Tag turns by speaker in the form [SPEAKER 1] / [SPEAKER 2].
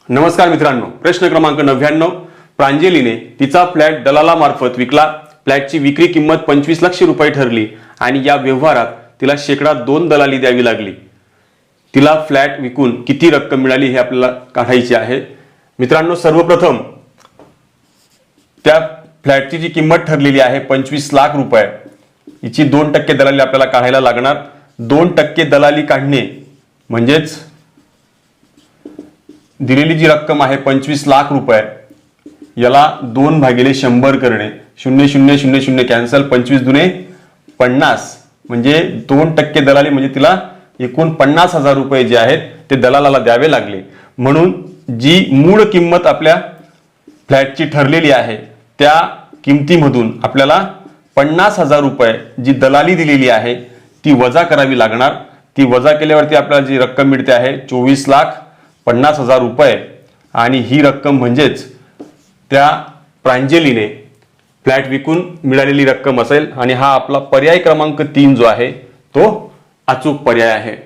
[SPEAKER 1] नमस्कार मित्रांनो, प्रश्न क्रमांक 99. प्रांजलीने तिचा फ्लॅट दलालामार्फत विकला. फ्लॅटची विक्री किंमत 25 लाख रुपये ठरली आणि या व्यवहारात तिला शेकडा 2 दलाली द्यावी लागली. तिला फ्लॅट विकून किती रक्कम मिळाली हे आपल्याला काढायचे आहे. मित्रांनो, सर्वप्रथम त्या फ्लॅटची जी किंमत ठरलेली आहे 25 लाख रुपये, हिची 2% दलाली आपल्याला काढायला लागणार. 2% दलाली काढणे म्हणजेच दिलेली जी रक्कम आहे 25 लाख रुपये, याला 2/100 करणे. 0000 कॅन्सल, 25 दुने 50, म्हणजे 2% दलाली म्हणजे तिला एकूण 50,000 रुपये जे आहेत ते दलालाला द्यावे लागले. म्हणून जी मूळ किंमत आपल्या फ्लॅटची ठरलेली आहे त्या किमतीमधून आपल्याला 50,000 रुपये जी दलाली दिलेली आहे ती वजा करावी लागणार. ती वजा केल्यावरती आपल्याला जी रक्कम मिळते आहे 24,50,000 रुपये, आणि ही रक्कम म्हणजेच त्या प्रांजलीने फ्लॅट विकून मिळालेली रक्कम असेल. आणि हा आपला पर्याय क्रमांक 3 जो आहे तो अचूक पर्याय आहे.